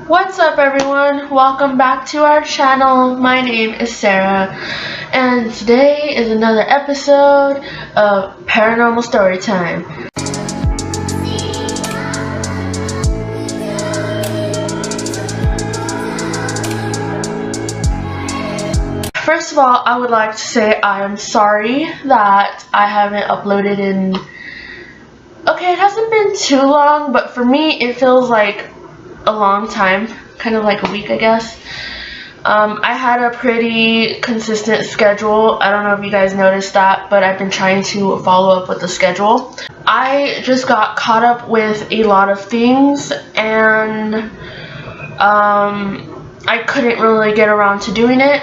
What's up everyone? Welcome back to our channel. My name is Sarah and today is another episode of Paranormal Storytime. First of all, I would like to say I am sorry that I haven't uploaded in... Okay, it hasn't been too long, but for me it feels like a long time, kind of like a week, I guess. I had a pretty consistent schedule. I don't know if you guys noticed that, but I've been trying to follow up with the schedule. I just got caught up with a lot of things, and I couldn't really get around to doing it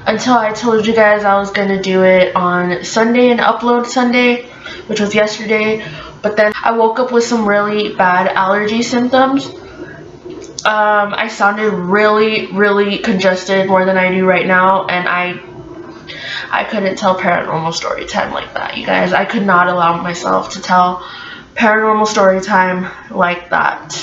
until I told you guys I was going to do it on Sunday and upload Sunday, which was yesterday. But then I woke up with some really bad allergy symptoms. I sounded really congested, more than I do right now, and I couldn't tell Paranormal Storytime like that, you guys. I could not allow myself to tell Paranormal Storytime like that.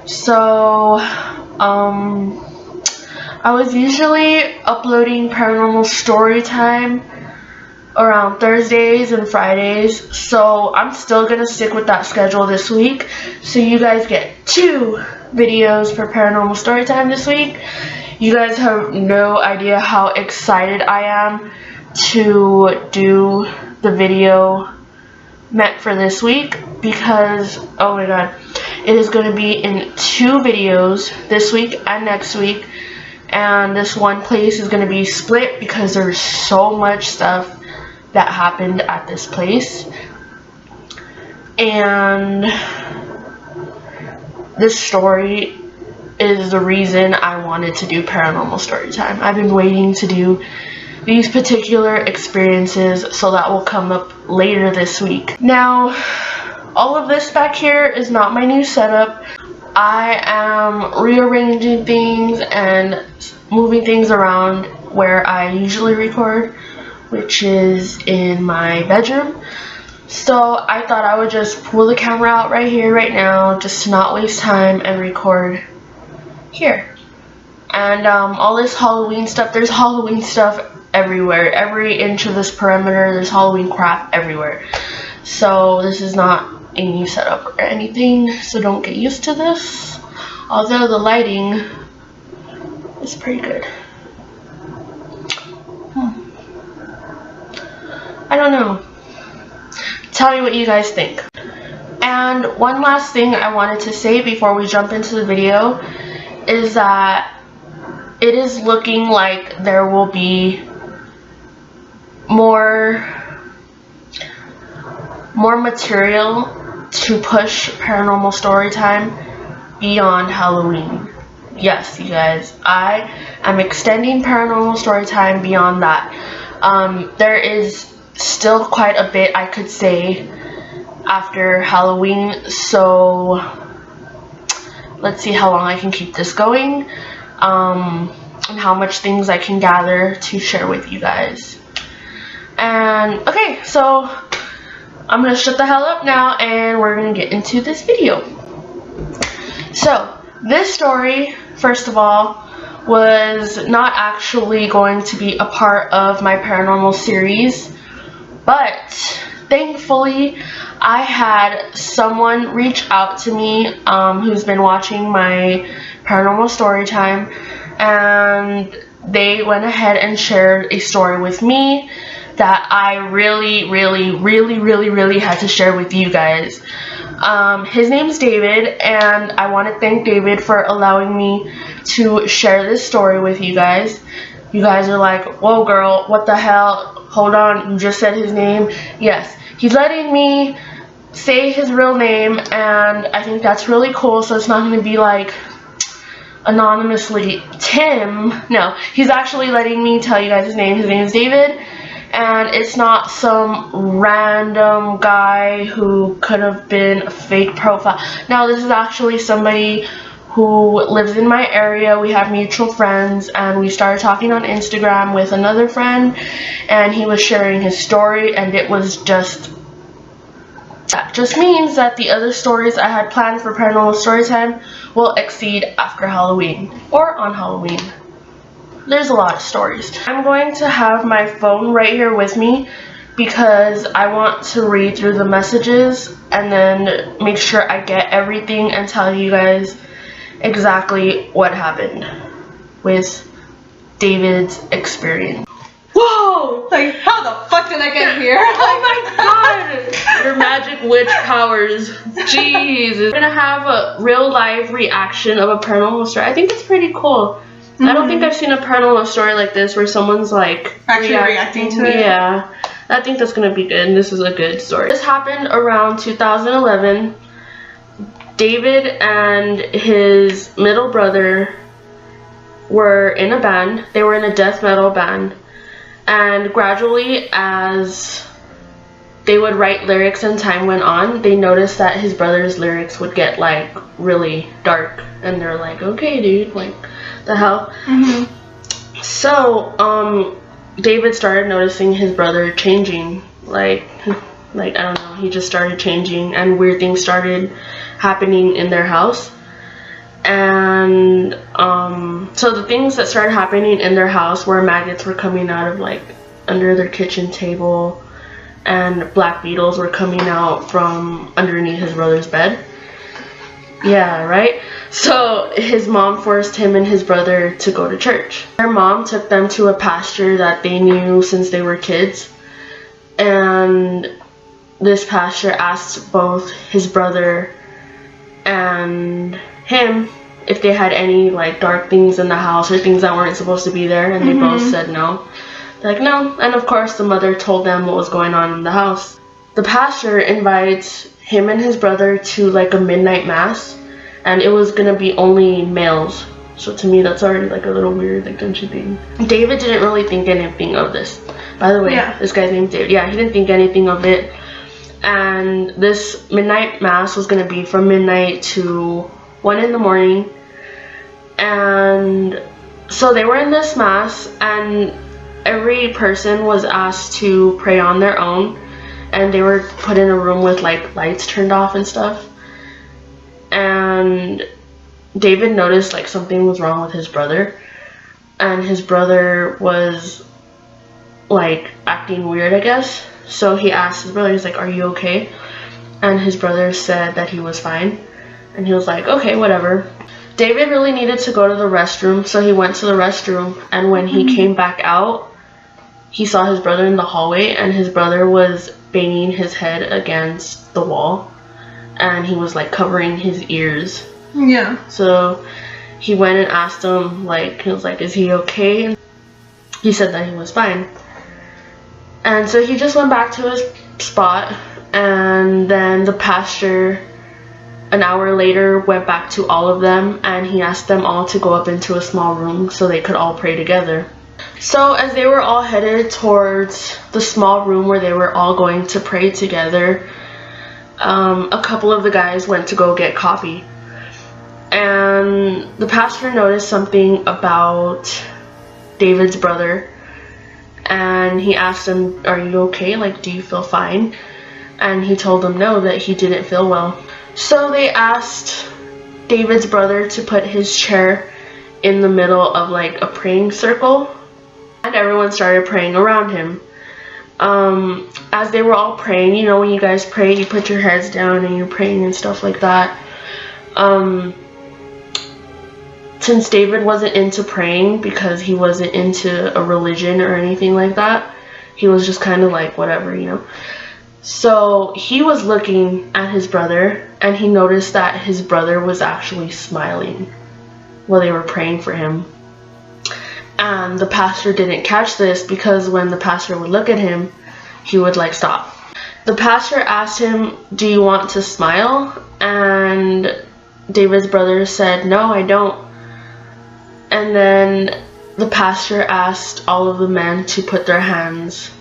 So, I was usually uploading Paranormal Storytime around Thursdays and Fridays, so I'm still gonna stick with that schedule this week. So you guys get 2 videos for Paranormal Storytime this week. You guys have no idea how excited I am to do the video meant for this week, because oh my god, it is going to be in 2 videos this week and next week, and this one place is going to be split because there's so much stuff that happened at this place, and this story is the reason I wanted to do Paranormal Storytime. I've been waiting to do these particular experiences, so that will come up later this week. Now, all of this back here is not my new setup. I am rearranging things and moving things around where I usually record, which is in my bedroom. So I thought I would just pull the camera out right here, right now, just to not waste time and record here. And all this Halloween stuff, there's Halloween stuff everywhere. Every inch of this perimeter, there's Halloween crap everywhere. So this is not a new setup or anything, so don't get used to this. Although the lighting is pretty good. I don't know. Tell me what you guys think. And one last thing I wanted to say before we jump into the video is that it is looking like there will be more material to push Paranormal Storytime beyond Halloween. Yes, you guys, I am extending Paranormal Storytime beyond that. There is still quite a bit I could say after Halloween, so let's see how long I can keep this going, and how much things I can gather to share with you guys. And okay, so I'm gonna shut the hell up now and we're gonna get into this video. So this story, first of all, was not actually going to be a part of my paranormal series, but thankfully I had someone reach out to me who's been watching my Paranormal Storytime, and they went ahead and shared a story with me that I really had to share with you guys. His name's David, and I want to thank David for allowing me to share this story with you guys. You guys are like, whoa girl, what the hell? Hold on, you just said his name. Yes, he's letting me say his real name, and I think that's really cool, so it's not going to be like anonymously Tim. No, he's actually letting me tell you guys his name. His name is David, and it's not some random guy who could have been a fake profile. No, this is actually somebody who lives in my area. We have mutual friends, and we started talking on Instagram with another friend, and he was sharing his story, and it was just That just means that the other stories I had planned for Paranormal Storytime will exceed after Halloween or on Halloween. There's a lot of stories. I'm going to have my phone right here with me because I want to read through the messages and then make sure I get everything and tell you guys exactly what happened with David's experience. Whoa! Like, how the fuck did I get here? Oh my god! Your magic witch powers. Jeez. We're gonna have a real live reaction of a paranormal story. I think it's pretty cool. I don't think I've seen a paranormal story like this where someone's like actually reacting to it. Yeah. I think that's gonna be good, and this is a good story. This happened around 2011. David and his middle brother were in a band. They were in a death metal band. And gradually, as they would write lyrics and time went on, they noticed that his brother's lyrics would get like really dark. And they're like, okay dude, like the hell? So, David started noticing his brother changing. Like I don't know, he just started changing and weird things started happening in their house. And so the things that started happening in their house were maggots were coming out of like under their kitchen table, and black beetles were coming out from underneath his brother's bed. Yeah, right? So his mom forced him and his brother to go to church. Their mom took them to a pastor that they knew since they were kids, and this pastor asked both his brother and him if they had any like dark things in the house or things that weren't supposed to be there, and they both said no. They're like, no. And of course the mother told them what was going on in the house. The pastor invites him and his brother to like a midnight mass, and it was gonna be only males. So to me that's already like a little weird, like, don't you think? David didn't really think anything of this. By the way, this guy's named David. Yeah, he didn't think anything of it. And this midnight mass was gonna be from midnight to 1 in the morning. And so they were in this mass, and every person was asked to pray on their own, and they were put in a room with like lights turned off and stuff. And David noticed like something was wrong with his brother, and his brother was like acting weird, I guess. So he asked his brother, he's like, are you okay? And his brother said that he was fine, and he was like, okay, whatever. David really needed to go to the restroom, so he went to the restroom, and when he came back out, he saw his brother in the hallway, and his brother was banging his head against the wall, and he was like covering his ears. Yeah. So he went and asked him, like, he was like, is he okay? And he said that he was fine. And so he just went back to his spot, and then the pastor, an hour later, went back to all of them, and he asked them all to go up into a small room so they could all pray together. So as they were all headed towards the small room where they were all going to pray together, a couple of the guys went to go get coffee. And the pastor noticed something about David's brother, and he asked him, are you okay? Like, do you feel fine? And he told them no, that he didn't feel well. So they asked David's brother to put his chair in the middle of like a praying circle, and everyone started praying around him. As they were all praying, you know, when you guys pray, you put your heads down and you're praying and stuff like that. Since David wasn't into praying because he wasn't into a religion or anything like that, he was just kind of like whatever, you know. So he was looking at his brother, and he noticed that his brother was actually smiling while they were praying for him. And the pastor didn't catch this, because when the pastor would look at him, he would like stop. The pastor asked him, do you want to smile? And David's brother said, no, I don't. And then the pastor asked all of the men to put their hands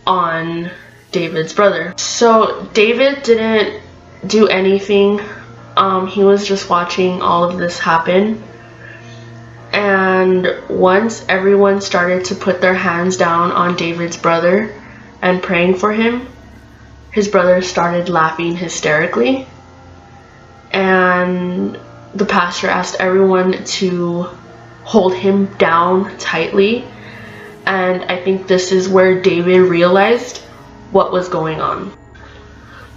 on David's brother. So David didn't do anything. He was just watching all of this happen. And once everyone started to put their hands down on David's brother and praying for him, his brother started laughing hysterically, and the pastor asked everyone to hold him down tightly. And I think this is where David realized what was going on.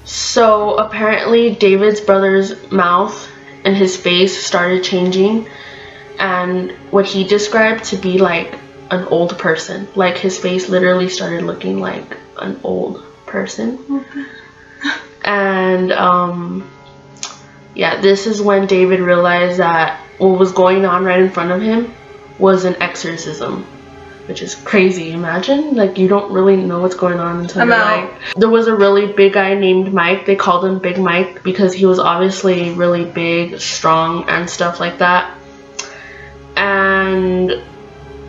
So apparently David's brother's mouth and his face started changing, and what he described to be like an old person. Like his face literally started looking like an old person. Okay. And yeah, this is when David realized that what was going on right in front of him was an exorcism, which is crazy. Imagine, like, you don't really know what's going on until you're like... There was a really big guy named Mike. They called him Big Mike because he was obviously really big, strong, and stuff like that. And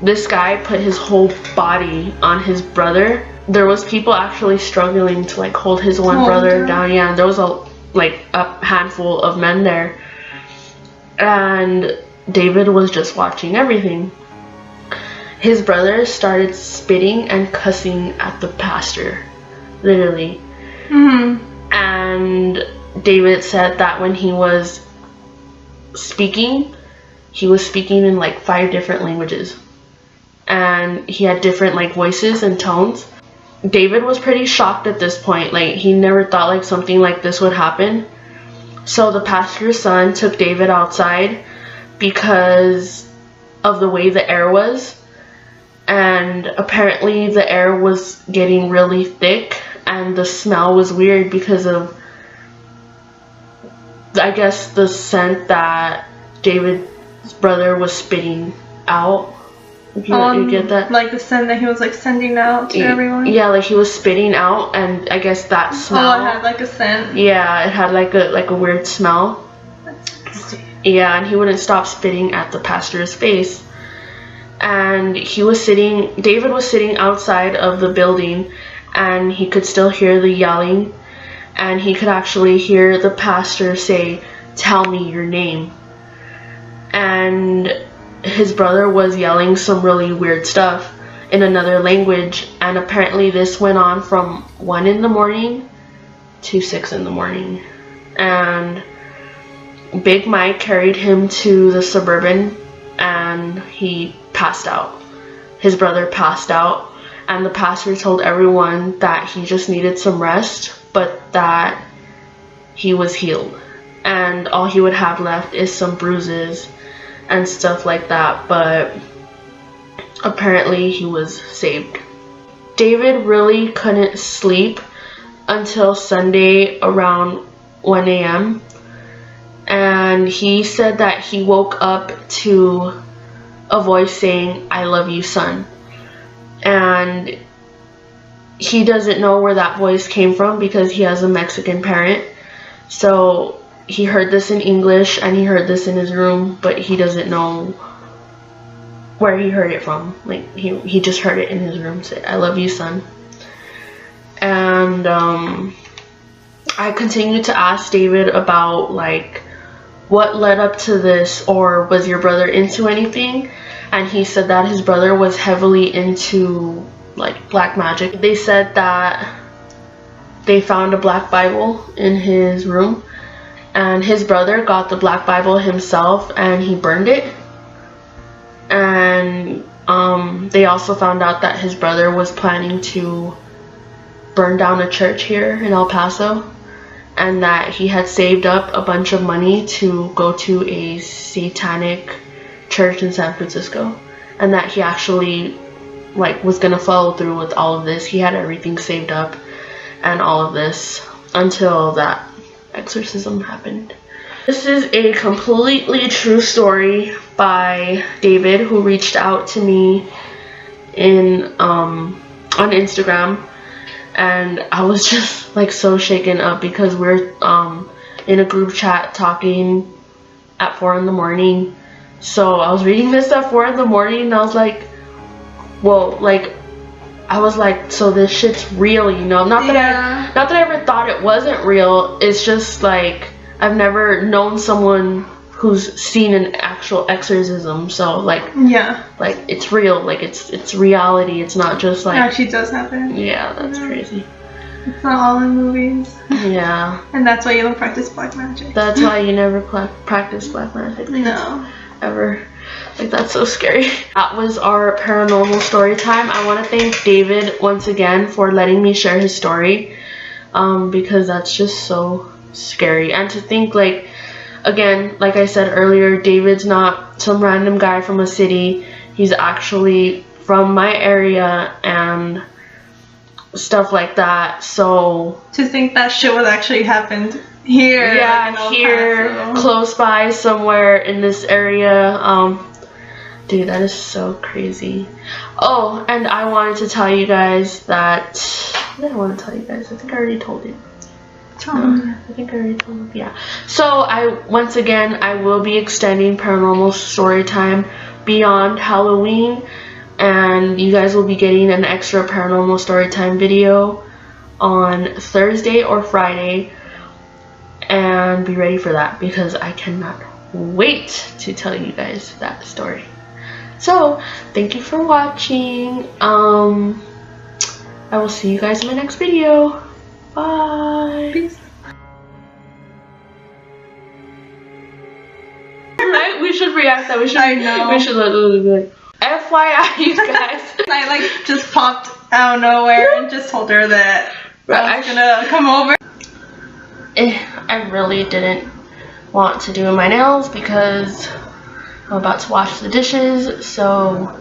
this guy put his whole body on his brother. There was people actually struggling to like hold his one brother down. Yeah, and there was a handful of men there, and David was just watching everything. His brother started spitting and cussing at the pastor, literally. Mm-hmm. And David said that when he was speaking, he was speaking in like 5 different languages, and he had different like voices and tones. David was pretty shocked at this point. Like, he never thought like something like this would happen. So the pastor's son took David outside because of the way the air was, and apparently the air was getting really thick and the smell was weird because of, I guess, the scent that David's brother was spitting out. You get that? Like the scent that he was like sending out to everyone? Yeah, like he was spitting out, and I guess that smell. Oh, it had like a scent. Yeah, it had like a weird smell. That's Yeah, and he wouldn't stop spitting at the pastor's face. And David was sitting outside of the building, and he could still hear the yelling, and he could actually hear the pastor say, "Tell me your name." And his brother was yelling some really weird stuff in another language, and apparently this went on from 1 in the morning to 6 in the morning. And Big Mike carried him to the Suburban, and he passed out. His brother passed out, and the pastor told everyone that he just needed some rest, but that he was healed, and all he would have left is some bruises and stuff like that, but apparently he was saved. David really couldn't sleep until Sunday around 1 a.m. and he said that he woke up to a voice saying, "I love you, son." And he doesn't know where that voice came from because he has a Mexican parent. So he heard this in English and he heard this in his room, but he doesn't know where he heard it from. Like, he just heard it in his room say, "I love you, son." And I continued to ask David about like what led up to this, or was your brother into anything? And he said that his brother was heavily into like black magic. They said that they found a black Bible in his room, and his brother got the black Bible himself and he burned it. And they also found out that his brother was planning to burn down a church here in El Paso, and that he had saved up a bunch of money to go to a satanic church in San Francisco, and that he actually like was gonna follow through with all of this. He had everything saved up and all of this until that exorcism happened. This is a completely true story by David, who reached out to me on Instagram, and I was just like so shaken up because we're in a group chat talking at 4 in the morning. So I was reading this at 4 in the morning and I was like, whoa, like I was like, so this shit's real, you know? Not that I ever thought it wasn't real. It's just like I've never known someone who's seen an actual exorcism. So like, yeah, like it's real. Like it's reality. It's not just like it actually does happen. Yeah, that's crazy. It's not all in movies. Yeah. And that's why you don't practice black magic. That's why you never practice black magic. No. Ever. Like, that's so scary. That was our paranormal story time. I want to thank David once again for letting me share his story. Because that's just so scary. And to think, like, again, like I said earlier, David's not some random guy from a city. He's actually from my area and stuff like that. So to think that shit would actually happen here. Yeah, like here, close by, somewhere in this area. Dude, that is so crazy. Oh, and I wanted to tell you guys that... What did I want to tell you guys? I think I already told you. I think I already told you. Yeah. So, once again, I will be extending Paranormal Storytime beyond Halloween. And you guys will be getting an extra Paranormal Storytime video on Thursday or Friday. And be ready for that, because I cannot wait to tell you guys that story. So, thank you for watching. I will see you guys in my next video. Bye. Peace. Right? We should react that. I know. We should like FYI, you guys. I like just popped out of nowhere and just told her that I was gonna come over. I really didn't want to do my nails because I'm about to wash the dishes, so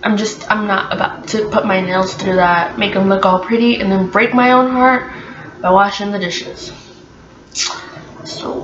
I'm not about to put my nails through that, make them look all pretty, and then break my own heart by washing the dishes. So